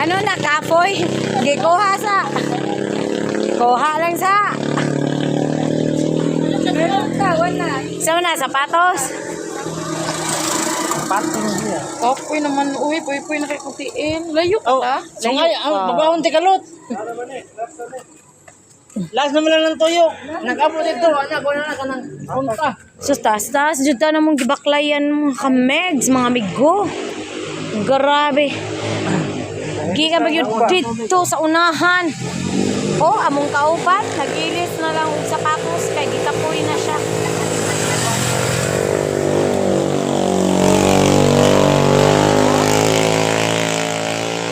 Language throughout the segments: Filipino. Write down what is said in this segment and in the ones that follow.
Ano na kapoy? Gikuha sa. Kuha lang sa. Sa na sapatos. Kapoy naman, uy, puy na kay kutiin. Layo ka ta. Sungay, Babawon ti kalot. Last naman lang ng tuyo. Nag-upload ito, anak, wala na ka ng punta. So taas jud ta namong gibaklayan mga kamegs, mga amigo. Grabe. Giga magyud dito sa unahan. Oh, among kaupat, nagilis na lang og sapatos kay gikapoy na siya.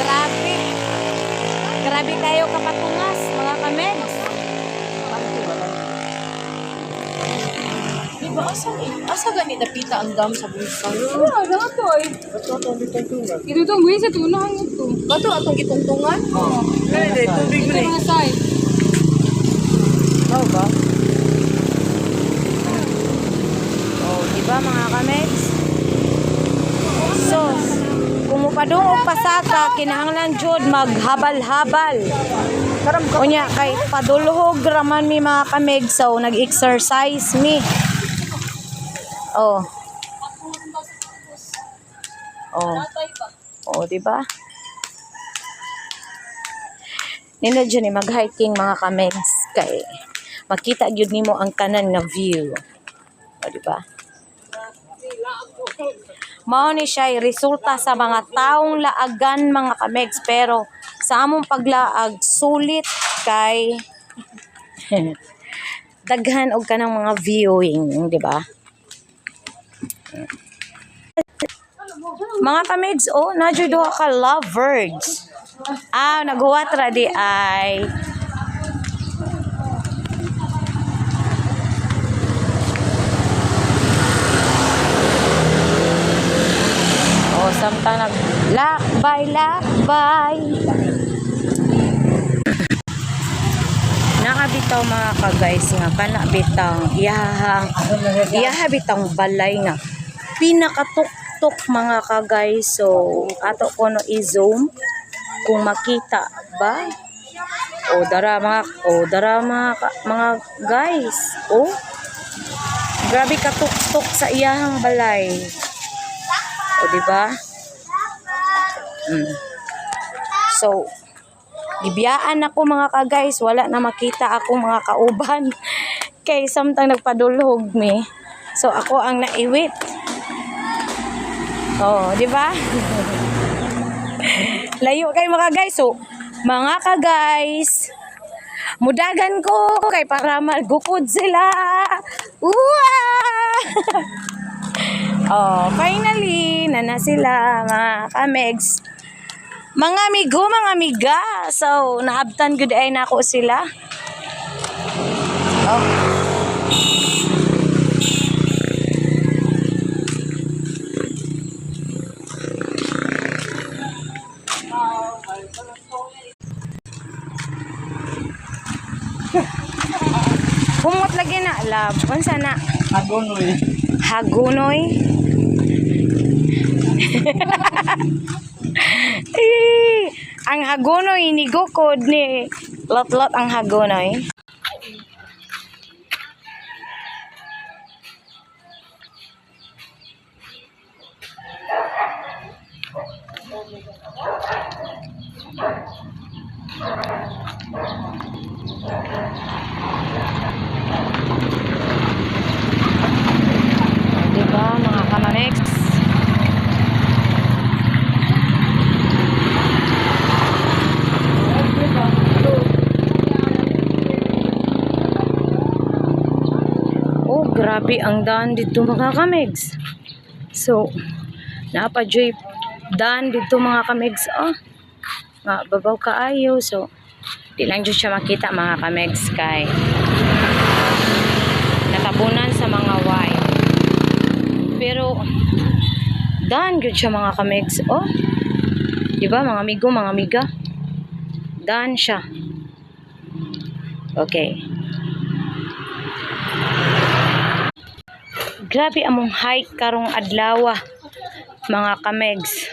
Grabe. Grabe kayo kapatungas, mga kamegs. Diba, asa gani napita ang dam sa bulsa? Ah, dato ay. Ito itong buhay sa tunahan ito. Bato atong gitungtungan? Oo. Tubig Ito mga side. How ba? Oh, di ba mga kamegs? So, kung mupadung og pasaka, kinahanglan jud maghabal-habal. Unya kay padulhog raman mi mga kamegs, so nag-exercise mi. Oh. Oh. Oh, di ba? Nila dyan ni mag-hiking mga kamegs kay makita gyud nimo ang tanan nga view. O, di ba? Mao ni siya resulta sa mga taong laagan mga kamegs, pero sa among paglaag sulit kay daghan og kanang mga viewing, di ba? Mga kamegs, oh, nadyo duha ka lovebirds. Ah, naghuwat ra di ay oh, samtang lakbay. Nakabitaw mga ka-guys nga kana bitang iyaha bitang balay nga pinakatuktok mga ka-guys. So ato ko no i-zoom kung makita ba. O dara mga guys. Oh, grabe katuktok sa iyahang balay. O di ba? So gibiyaan ako mga ka-guys, wala na makita ako mga kauban kay samtang nagpadulhog mi. So ako ang naiwit. Oh, di ba? Layo kay mga guys. So mga ka-guys, mudagan ko kay para magukod sila. Oh, finally nana sila mga kamegs. Mga amigo, mga amiga. So, naabtan good ay nako sila. Oh. Humot lagi na, love. Unsa na? Hagonoy. Hagunoy. Ang hagunoy ni gukod ni lot ang hagunoy. Diba mga kamamex? Oh, grabe ang daan dito mga kamegs. So, napajoy daan dito mga kamegs. Oh, nga babaw kaayo. So, di lang dyan siya makita mga kamegs kay natabunan sa mga wire. Pero, daan dyan siya mga kamegs. Oh, diba mga amigo, mga amiga? Daan siya. Okay. Grabe among hike karong adlaw mga kamegs.